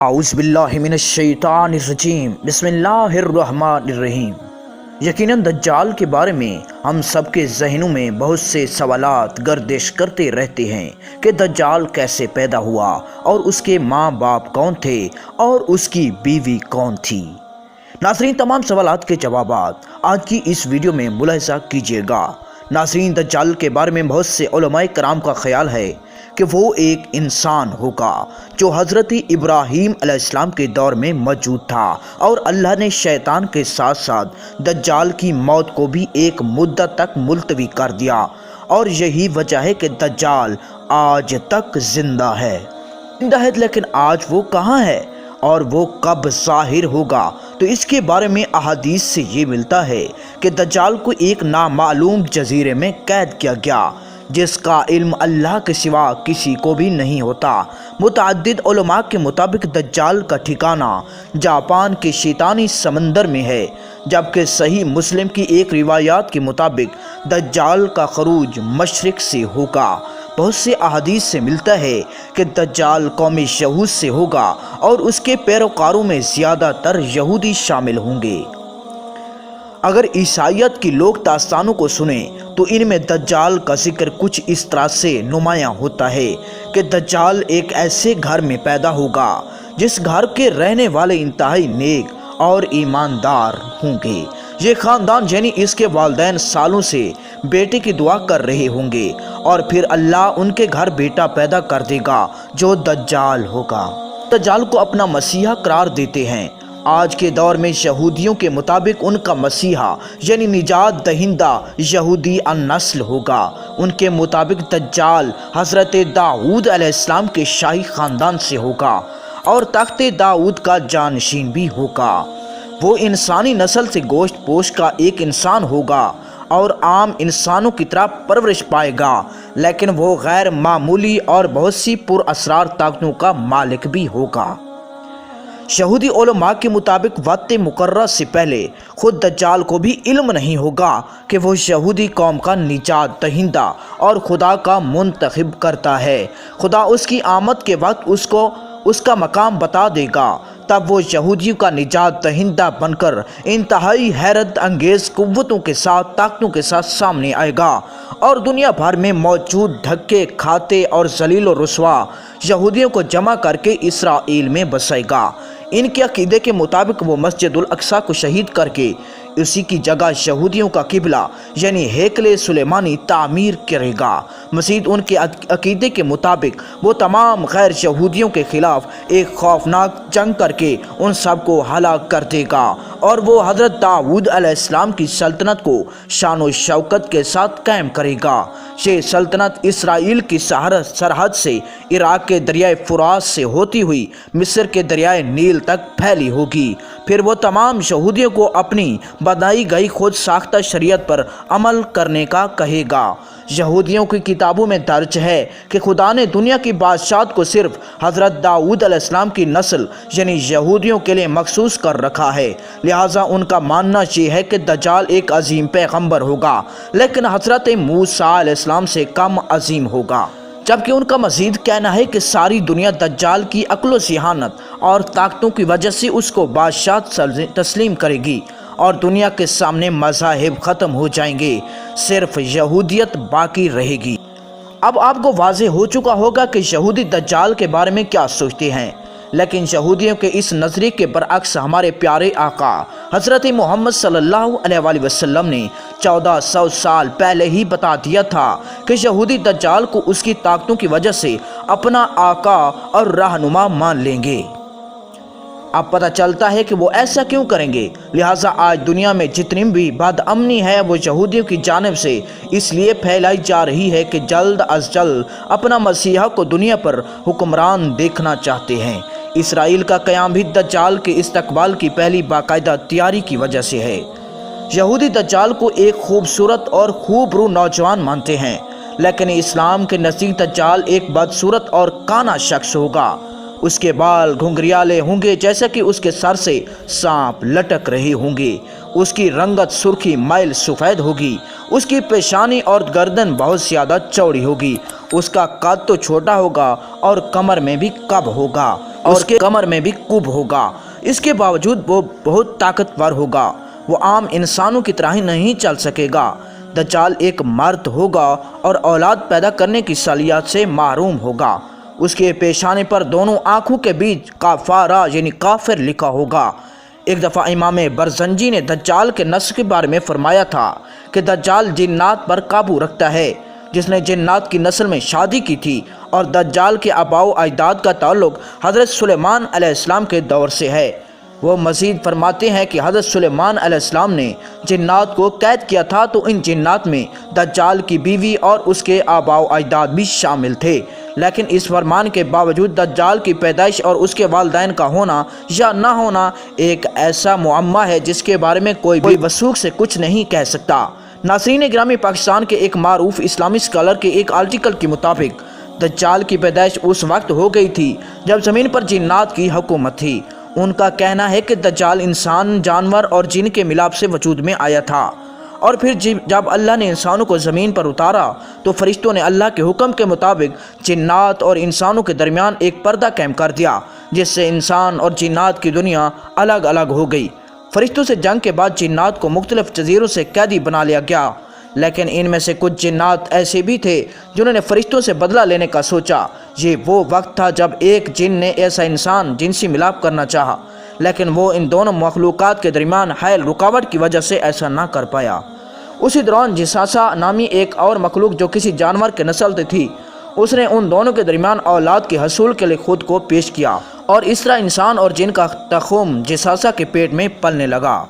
اعوذ باللہ من الشیطان الرجیم بسم اللہ الرحمن الرحیم۔ یقیناً دجال کے بارے میں ہم سب کے ذہنوں میں بہت سے سوالات گردش کرتے رہتے ہیں کہ دجال کیسے پیدا ہوا اور اس کے ماں باپ کون تھے اور اس کی بیوی کون تھی۔ ناظرین، تمام سوالات کے جوابات آج کی اس ویڈیو میں ملاحظہ کیجیے گا۔ ناظرین، دجال کے بارے میں بہت سے علماء کرام کا خیال ہے کہ وہ ایک انسان ہوگا جو حضرت ابراہیم علیہ السلام کے دور میں موجود تھا، اور اللہ نے شیطان کے ساتھ ساتھ دجال کی موت کو بھی ایک مدت تک ملتوی کر دیا، اور یہی وجہ ہے کہ دجال آج تک زندہ ہے۔ لیکن آج وہ کہاں ہے اور وہ کب ظاہر ہوگا؟ تو اس کے بارے میں احادیث سے یہ ملتا ہے کہ دجال کو ایک نامعلوم جزیرے میں قید کیا گیا، جس کا علم اللہ کے سوا کسی کو بھی نہیں ہوتا۔ متعدد علماء کے مطابق دجال کا ٹھکانہ جاپان کے شیطانی سمندر میں ہے، جبکہ صحیح مسلم کی ایک روایات کے مطابق دجال کا خروج مشرق سے ہوگا۔ بہت سے احادیث سے ملتا ہے کہ دجال قوم یہود سے ہوگا، اور اس کے پیروکاروں میں زیادہ تر یہودی شامل ہوں گے۔ اگر عیسائیت کی لوک داستانوں کو سنیں تو ان میں دجال کا ذکر کچھ اس طرح سے نمایاں ہوتا ہے کہ دجال ایک ایسے گھر میں پیدا ہوگا جس گھر کے رہنے والے انتہائی نیک اور ایماندار ہوں گے۔ یہ خاندان یعنی اس کے والدین سالوں سے بیٹے کی دعا کر رہے ہوں گے، اور پھر اللہ ان کے گھر بیٹا پیدا کر دے گا جو دجال ہوگا۔ دجال کو اپنا مسیحا قرار دیتے ہیں۔ آج کے دور میں یہودیوں کے مطابق ان کا مسیحا یعنی نجات دہندہ یہودی النسل ہوگا۔ ان کے مطابق دجال حضرت داؤد علیہ السلام کے شاہی خاندان سے ہوگا، اور تخت داؤد کا جانشین بھی ہوگا۔ وہ انسانی نسل سے گوشت پوش کا ایک انسان ہوگا اور عام انسانوں کی طرح پرورش پائے گا، لیکن وہ غیر معمولی اور بہت سی پر اسرار طاقتوں کا مالک بھی ہوگا۔ یہودی علماء کے مطابق وقت مقررہ سے پہلے خود دجال کو بھی علم نہیں ہوگا کہ وہ یہودی قوم کا نجات دہندہ اور خدا کا منتخب کرتا ہے۔ خدا اس کی آمد کے وقت اس کا مقام بتا دے گا، تب وہ یہودیوں کا نجات دہندہ بن کر انتہائی حیرت انگیز قوتوں کے ساتھ طاقتوں کے ساتھ سامنے آئے گا، اور دنیا بھر میں موجود دھکے کھاتے اور ذلیل و رسوا یہودیوں کو جمع کر کے اسرائیل میں بسائے گا۔ ان کے عقیدے کے مطابق وہ مسجد الاقصی کو شہید کر کے اسی کی جگہ یہودیوں کا قبلہ یعنی ہیکل سلیمانی تعمیر کرے گا۔ مزید ان کے عقیدے کے مطابق وہ تمام غیر یہودیوں کے خلاف ایک خوفناک جنگ کر کے ان سب کو ہلاک کر دے گا، اور وہ حضرت داؤد علیہ السلام کی سلطنت کو شان و شوکت کے ساتھ قائم کرے گا۔ یہ سلطنت اسرائیل کی سرحد سے عراق کے دریائے فرات سے ہوتی ہوئی مصر کے دریائے نیل تک پھیلی ہوگی۔ پھر وہ تمام یہودیوں کو اپنی بنائی گئی خود ساختہ شریعت پر عمل کرنے کا کہے گا۔ یہودیوں کی کتابوں میں درج ہے کہ خدا نے دنیا کی بادشاہت کو صرف حضرت داؤد علیہ السلام کی نسل یعنی یہودیوں کے لیے مخصوص کر رکھا ہے، لہٰذا ان کا ماننا یہ ہے کہ دجال ایک عظیم پیغمبر ہوگا، لیکن حضرت موسیٰ علیہ السلام سے کم عظیم ہوگا۔ جبکہ ان کا مزید کہنا ہے کہ ساری دنیا دجال کی عقل و ذہانت اور طاقتوں کی وجہ سے اس کو بادشاہت تسلیم کرے گی، اور دنیا کے سامنے مذاہب ختم ہو جائیں گے، صرف یہودیت باقی رہے گی۔ اب آپ کو واضح ہو چکا ہوگا کہ یہودی دجال کے بارے میں کیا سوچتے ہیں، لیکن یہودیوں کے اس نظریے کے برعکس ہمارے پیارے آقا حضرت محمد صلی اللہ علیہ وآلہ وسلم نے 1400 سال پہلے ہی بتا دیا تھا کہ یہودی دجال کو اس کی طاقتوں کی وجہ سے اپنا آقا اور رہنما مان لیں گے۔ اب پتہ چلتا ہے کہ وہ ایسا کیوں کریں گے۔ لہٰذا آج دنیا میں جتنی بھی بد امنی ہے وہ یہودیوں کی جانب سے اس لیے پھیلائی جا رہی ہے کہ جلد از جلد اپنا مسیحا کو دنیا پر حکمران دیکھنا چاہتے ہیں۔ اسرائیل کا قیام بھی دجال کے استقبال کی پہلی باقاعدہ تیاری کی وجہ سے ہے۔ یہودی دجال کو ایک خوبصورت اور خوب رو نوجوان مانتے ہیں، لیکن اسلام کے نزدیک دجال ایک بدصورت اور کانا شخص ہوگا۔ اس کے بال گھنگریالے ہوں گے جیسا کہ اس کے سر سے سانپ لٹک رہے ہوں گے۔ اس کی رنگت سرخی مائل سفید ہوگی۔ اس کی پیشانی اور گردن بہت زیادہ چوڑی ہوگی۔ اس کا قد تو چھوٹا ہوگا اور کمر میں بھی کب ہوگا۔ اس کے کمر میں بھی کب ہوگا۔ اس کے باوجود وہ بہت طاقتور ہوگا، وہ عام انسانوں کی طرح ہی نہیں چل سکے گا۔ دجال ایک مرد ہوگا اور اولاد پیدا کرنے کی صلاحیت سے محروم ہوگا۔ اس کے پیشانے پر دونوں آنکھوں کے بیچ کافارہ یعنی کافر لکھا ہوگا۔ ایک دفعہ امام برزنجی نے دجال کے نسل کے بارے میں فرمایا تھا کہ دجال جنات پر قابو رکھتا ہے، جس نے جنات کی نسل میں شادی کی تھی، اور دجال کے آباء و اجداد کا تعلق حضرت سلیمان علیہ السلام کے دور سے ہے۔ وہ مزید فرماتے ہیں کہ حضرت سلیمان علیہ السلام نے جنات کو قید کیا تھا تو ان جنات میں دجال کی بیوی اور اس کے آباء و اجداد بھی شامل تھے، لیکن اس فرمان کے باوجود دجال کی پیدائش اور اس کے والدین کا ہونا یا نہ ہونا ایک ایسا معمہ ہے جس کے بارے میں کوئی بھی وثوق سے کچھ نہیں کہہ سکتا۔ ناظرین گرامی، پاکستان کے ایک معروف اسلامی اسکالر کے ایک آرٹیکل کے مطابق دجال کی پیدائش اس وقت ہو گئی تھی جب زمین پر جنات کی حکومت تھی۔ ان کا کہنا ہے کہ دجال انسان، جانور اور جن کے ملاپ سے وجود میں آیا تھا، اور پھر جب اللہ نے انسانوں کو زمین پر اتارا تو فرشتوں نے اللہ کے حکم کے مطابق جنات اور انسانوں کے درمیان ایک پردہ قائم کر دیا، جس سے انسان اور جنات کی دنیا الگ الگ ہو گئی۔ فرشتوں سے جنگ کے بعد جنات کو مختلف جزیروں سے قیدی بنا لیا گیا، لیکن ان میں سے کچھ جنات ایسے بھی تھے جنہوں نے فرشتوں سے بدلہ لینے کا سوچا۔ یہ وہ وقت تھا جب ایک جن نے ایسا انسان جنسی ملاپ کرنا چاہا، لیکن وہ ان دونوں مخلوقات کے درمیان حائل رکاوٹ کی وجہ سے ایسا نہ کر پایا۔ اسی دوران جساسہ نامی ایک اور مخلوق جو کسی جانور کے نسل سے تھی، اس نے ان دونوں کے درمیان اولاد کے حصول کے لیے خود کو پیش کیا، اور اس طرح انسان اور جن کا تخم جساسہ کے پیٹ میں پلنے لگا۔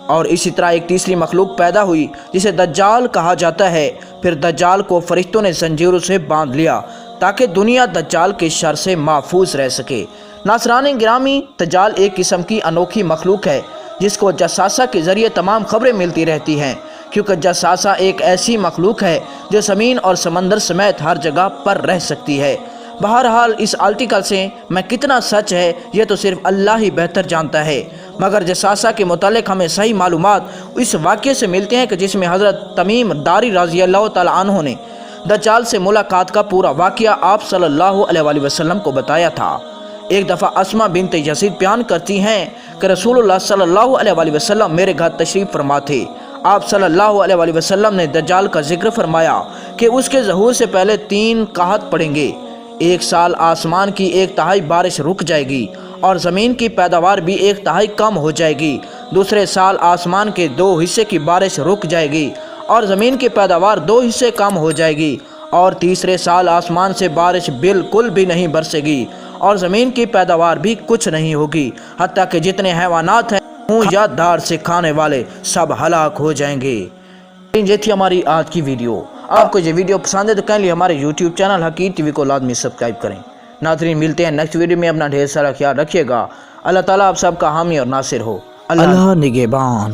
اور اسی طرح ایک تیسری مخلوق پیدا ہوئی جسے دجال کہا جاتا ہے۔ پھر دجال کو فرشتوں نے زنجیروں سے باندھ لیا تاکہ دنیا دجال کے شر سے محفوظ رہ سکے۔ ناظرین گرامی، دجال ایک قسم کی انوکھی مخلوق ہے جس کو جساسہ کے ذریعے تمام خبریں ملتی رہتی ہیں، کیونکہ جساسہ ایک ایسی مخلوق ہے جو زمین اور سمندر سمیت ہر جگہ پر رہ سکتی ہے۔ بہرحال اس آرٹیکل سے میں کتنا سچ ہے یہ تو صرف اللہ ہی بہتر جانتا ہے، مگر جساسہ کے متعلق ہمیں صحیح معلومات اس واقعے سے ملتے ہیں کہ جس میں حضرت تمیم داری رضی اللہ تعالیٰ عنہ نے دجال سے ملاقات کا پورا واقعہ آپ صلی اللہ علیہ وآلہ وسلم کو بتایا تھا۔ ایک دفعہ اسما بنت یزید بیان کرتی ہیں کہ رسول اللہ صلی اللہ علیہ وآلہ وسلم میرے گھر تشریف فرما تھے۔ آپ صلی اللہ علیہ وآلہ وسلم نے دجال کا ذکر فرمایا کہ اس کے ظہور سے پہلے 3 قحط پڑیں گے۔ ایک سال آسمان کی 1/3 بارش رک جائے گی اور زمین کی پیداوار بھی 1/3 کم ہو جائے گی۔ دوسرے سال آسمان کے 2 حصے کی بارش رک جائے گی اور زمین کی پیداوار 2 حصے کم ہو جائے گی، اور تیسرے سال آسمان سے بارش بالکل بھی نہیں برسے گی اور زمین کی پیداوار بھی کچھ نہیں ہوگی، حتیٰ کہ جتنے حیوانات ہیں یا دار سے کھانے والے سب ہلاک ہو جائیں گے۔ یہ تھی ہماری آج کی ویڈیو۔ آپ کو یہ ویڈیو پسند ہے تو کہنے لیے ہمارے یوٹیوب چینل حقیر ٹی وی کو لازمی سبسکرائب کریں۔ ناظرین ملتے ہیں نیکسٹ ویڈیو میں، اپنا ڈھیر سارا خیال رکھیے گا۔ اللہ تعالیٰ آپ سب کا حامی اور ناصر ہو۔ اللہ نگہبان۔